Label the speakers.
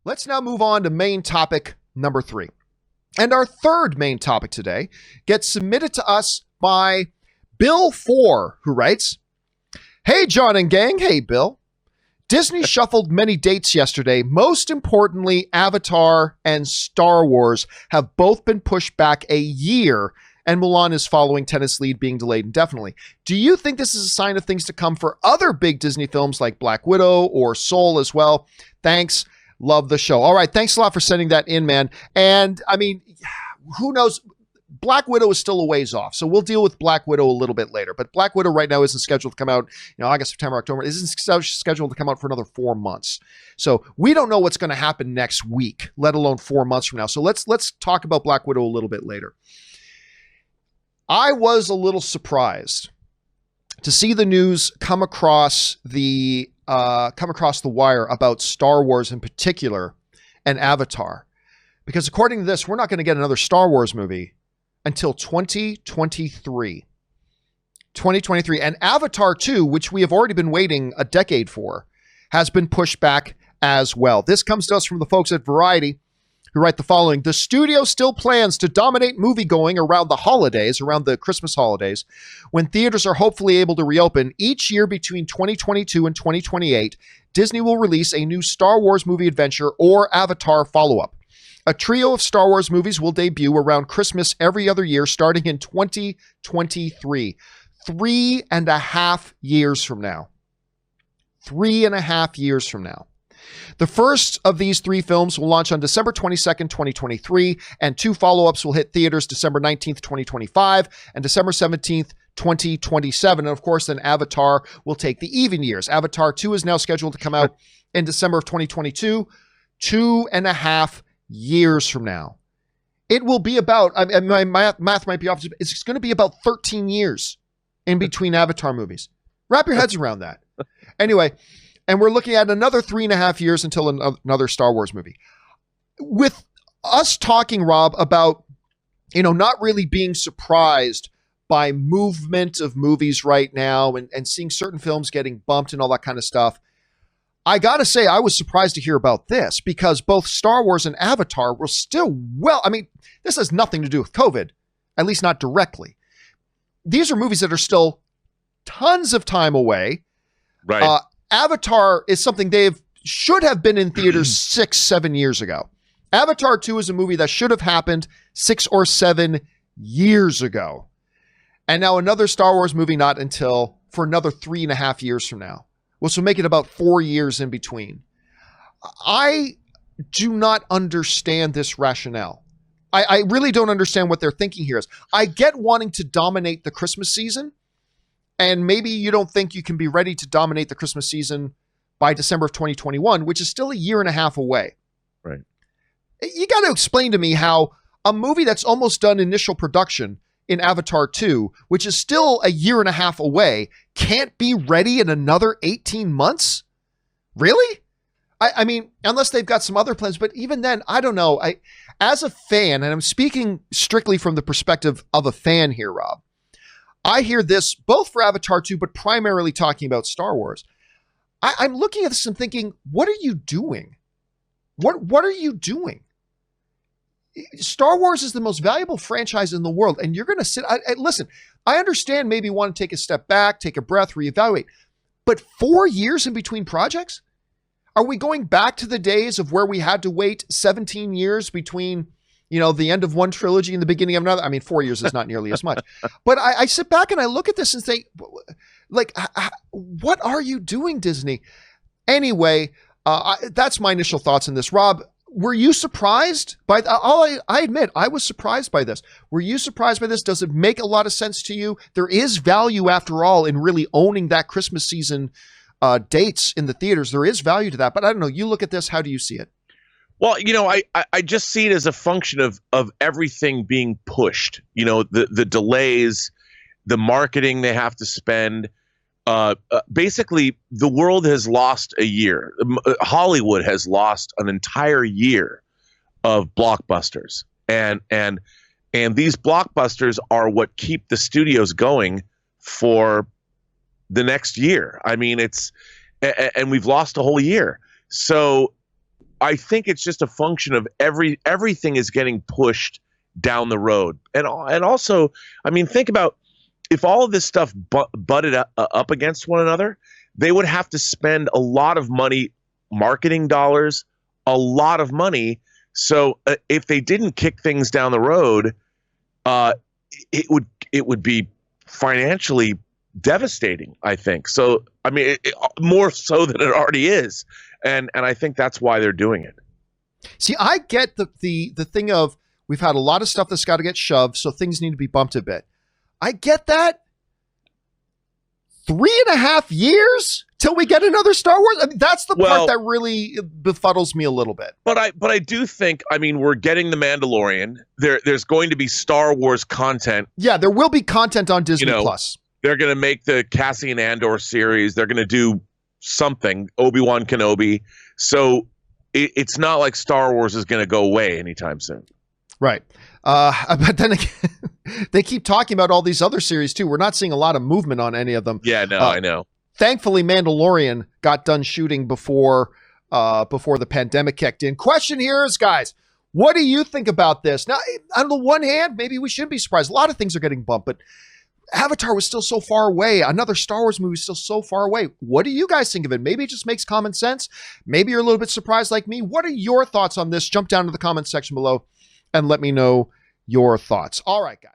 Speaker 1: Let's now move on to main topic number 3. And our third main topic today gets submitted to us by Bill 4, who writes, "Hey, John and gang." Hey, Bill. "Disney shuffled many dates yesterday. Most importantly, Avatar and Star Wars have both been pushed back a year, and Mulan is following Tenet's lead, being delayed indefinitely. Do you think this is a sign of things to come for other big Disney films like Black Widow or Soul as well? Thanks. Love the show." All right. Thanks a lot for sending that in, man. And I mean, who knows? Black Widow is still a ways off, so we'll deal with Black Widow a little bit later. But Black Widow right now isn't scheduled to come out, August, September, October. Isn't scheduled to come out for another 4 months. So we don't know what's going to happen next week, let alone 4 months from now. So let's talk about Black Widow a little bit later. I was a little surprised to see the news come across the wire about Star Wars in particular and Avatar, because according to this, we're not going to get another Star Wars movie until 2023. And Avatar 2, which we have already been waiting a decade for, has been pushed back as well. This comes to us from the folks at Variety, who write the following: "The studio still plans to dominate moviegoing around the holidays, around the Christmas holidays, when theaters are hopefully able to reopen. Each year between 2022 and 2028, Disney will release a new Star Wars movie adventure or Avatar follow-up. A trio of Star Wars movies will debut around Christmas every other year, starting in 2023. 3.5 years from now. 3.5 years from now. The first of these 3 films will launch on December 22nd, 2023, and 2 follow-ups will hit theaters December 19th, 2025, and December 17th, 2027. And of course, then Avatar will take the even years. Avatar 2 is now scheduled to come out in December of 2022, 2.5 years from now. It will be about, my math might be off, it's going to be about 13 years in between Avatar movies. Wrap your heads around that. Anyway, and we're looking at another 3.5 years until another Star Wars movie. With us talking, Rob, about, not really being surprised by movement of movies right now and seeing certain films getting bumped and all that kind of stuff, I got to say, I was surprised to hear about this, because both Star Wars and Avatar were still this has nothing to do with COVID, at least not directly. These are movies that are still tons of time away.
Speaker 2: Right.
Speaker 1: Avatar is something should have been in theaters 6-7 years ago. Avatar 2 is a movie that should have happened 6 or 7 years ago. And now another Star Wars movie not until for another 3.5 years from now. Which will make it about 4 years in between. I do not understand this rationale. I really don't understand what they're thinking here is. I get wanting to dominate the Christmas season, and maybe you don't think you can be ready to dominate the Christmas season by December of 2021, which is still a year and a half away.
Speaker 2: Right.
Speaker 1: You got to explain to me how a movie that's almost done initial production in Avatar 2, which is still a year and a half away, can't be ready in another 18 months? Really? I mean, unless they've got some other plans, but even then, I don't know. As a fan, and I'm speaking strictly from the perspective of a fan here, Rob, I hear this both for Avatar 2, but primarily talking about Star Wars. I'm looking at this and thinking, what are you doing? What are you doing? Star Wars is the most valuable franchise in the world, and you're going to sit. Listen, I understand maybe you want to take a step back, take a breath, reevaluate, but 4 years in between projects? Are we going back to the days of where we had to wait 17 years between, the end of one trilogy and the beginning of another? I mean, 4 years is not nearly as much, but I sit back and I look at this and say, what are you doing, Disney? Anyway, that's my initial thoughts on this. Rob, were you surprised by I admit I was surprised by this. Were you surprised by this? Does it make a lot of sense to you? There is value, after all, in really owning that Christmas season dates in the theaters. There is value to that, but I don't know. You look at this. How do you see it?
Speaker 2: Well, I just see it as a function of everything being pushed. The delays, the marketing they have to spend. Basically, the world has lost a year. Hollywood has lost an entire year of blockbusters, and these blockbusters are what keep the studios going for the next year. I mean, and we've lost a whole year. So I think it's just a function of everything is getting pushed down the road. And also, I mean, think about if all of this stuff butted up against one another, they would have to spend a lot of money, marketing dollars, a lot of money. So if they didn't kick things down the road, it would be financially devastating, I think. So, I mean, more so than it already is. And I think that's why they're doing it.
Speaker 1: See, I get the thing of we've had a lot of stuff that's got to get shoved, so things need to be bumped a bit. I get that. 3.5 years till we get another Star Wars. I mean, that's the part that really befuddles me a little bit. But
Speaker 2: I do think, I mean, we're getting the Mandalorian. There's going to be Star Wars content.
Speaker 1: Yeah, there will be content on Disney Plus.
Speaker 2: They're going to make the Cassian Andor series. They're going to do something, Obi-Wan Kenobi. So it's not like Star Wars is going to go away anytime soon.
Speaker 1: Right. But then again, they keep talking about all these other series too. We're not seeing a lot of movement on any of them.
Speaker 2: Yeah, no, I know.
Speaker 1: Thankfully, Mandalorian got done shooting before the pandemic kicked in. Question here is, guys, what do you think about this? Now, on the one hand, maybe we shouldn't be surprised. A lot of things are getting bumped, but Avatar was still so far away. Another Star Wars movie is still so far away. What do you guys think of it? Maybe it just makes common sense. Maybe you're a little bit surprised like me. What are your thoughts on this? Jump down to the comments section below and let me know your thoughts. All right, guys.